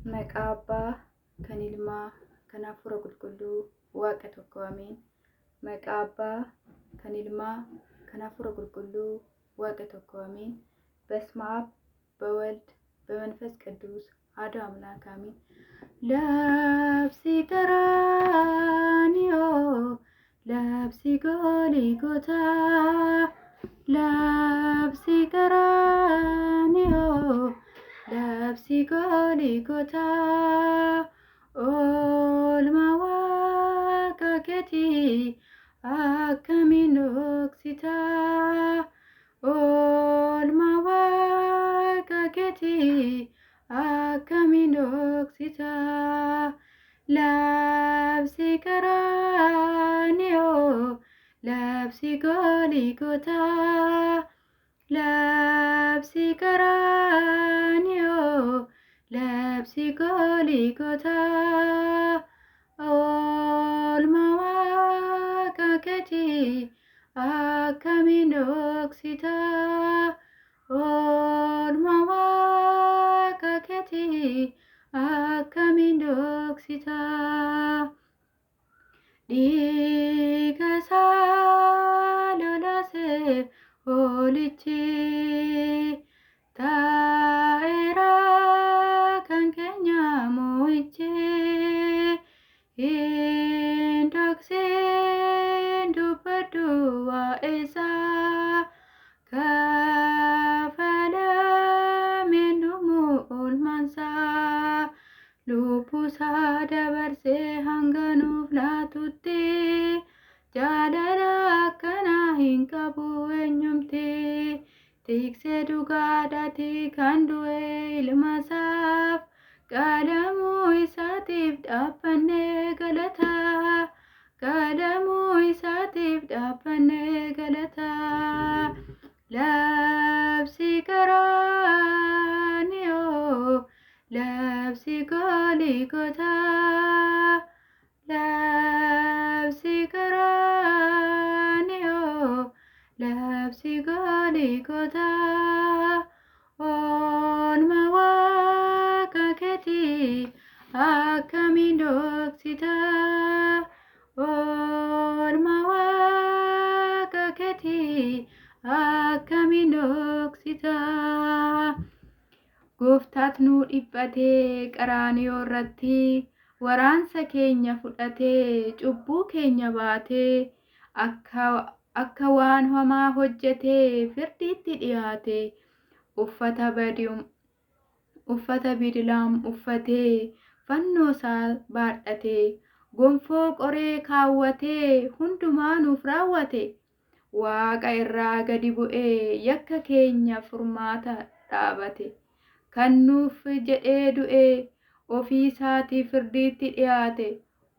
Maqaa Abbaa, kan Ilmaa, kan Hafuura Qulqulluu, Waaqa tokko Ameen. Maqaa Abbaa, kan Ilmaa, kan Hafuura Qulqulluu, Waaqa tokko Ameen። በስመ አብ በወልድ በመንፈስ ቅዱስ አሐዱ አምላክ አሜን። ለብሲ ቀራንዮ ለብሲ ጎልጎታ ለብሲ ቀራንዮ ለብሲ ጎልጎታ ኦልማ ዋቃ ኬቲ akkamiin dhoksita oolmaa waaqa keetii akkamiin dhoksita labsi qaraaniyoo labsi gooligotaa labsi qaraaniyoo labsi gooligotaa oolmaa waaqa keetii akkamiin dhoksita oolmaa waaqa keetii akkamiin dhoksita dhiiga isaa lolaaseef hoolichi taa'eera kan keenya moo'ichi hin dhoksin dubbadhu waa'eesaa kafalameen dhumu oolmaansaa lubbuusaa dabarsee hanga nuuf laatutti jaalala akkanaa hin qabu eenyumti tiksee dhugaadhaati kan du'e ilmaasaaf qalamuu isaatiif dhaabbannee galataa qalamuu isaatiif dhaabbannee galataa labsi qaraaniyoo labsi gooligotaa labsi qaraaniyoo labsi gooligotaa oolmaa waaqa keetii akkamiin dhoksita oolmaa waaqa keetii akkamiin dhoksita gooftaat nu dhiphatee qaraaniyoo irratti waraansa keenya fudhatee cubbuu keenya baatee akka waan hamaa hojjetee firdiitti dhiyaate uffata bidilaam uffatee fannoo isaa baadhatee gonfoo qoree kaawwatee hundumaa nuuf raawwate waaqa irraa gadi bu'ee yakka keenya furmaata dhaabate kan nuuf jedhee du'ee ofii isaatii firdiitti dhiyaate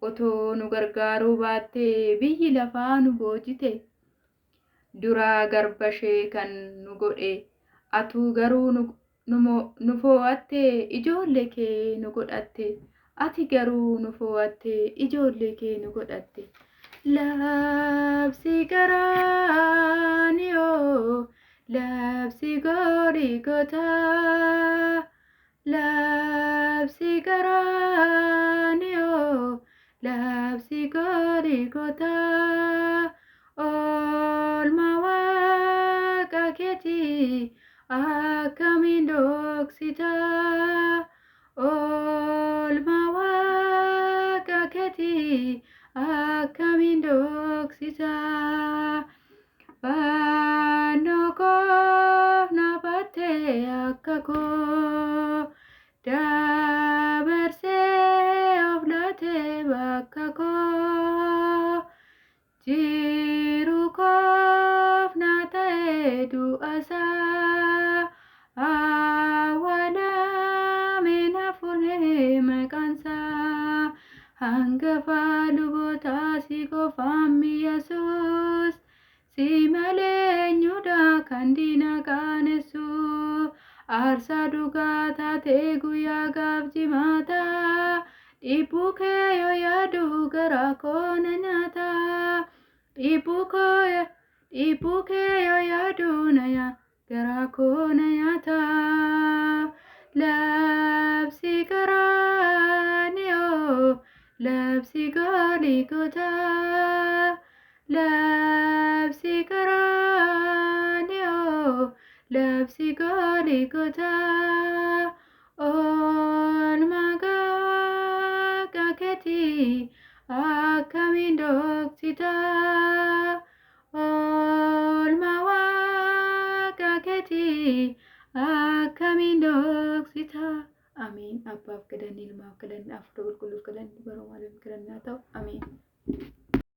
otoo nu gargaaruu baattee biyyi lafaa nu boojite duraa garbashee kan nu godhe atuu garuu nu foo'attee ijoollee kee nu godhatte ati garuu nu foo'attee ijoollee kee nu godhatte labsi qaraaniyoo labsi gooligotaa labsi qaraaniyoo labsi gooligotaa oolmaa waaqa keetii akkamiin dhoksita oolmaa waaqa keetii akkamiin dhoksita fannoo koo na baattee akka koo dabarsee of laatee bakka koo jiru koof na ta'ee du'asaa awwaalameen hafuunee maqaansaa hangafa lubootaa si qofaan Yesuus si malee eenyudha kan diina qaanessu aarsaa dhugaa taatee guyyaa gaaf jimaataa dhibbuu kee yoo yaadu garaa koo na nyaataa dhibbuu kee yoo yaadu garaa koo na nyaataa labsi garaa labsi golikota labsi garanio labsi golikota on maga kaketi akamin doksita on mawa kaketi akamin doksita. Amin. Abbaaf galanni ilmaaf galanni hafuura qulqulluuf galanni bara maaliif galannaa ta'u. Amin.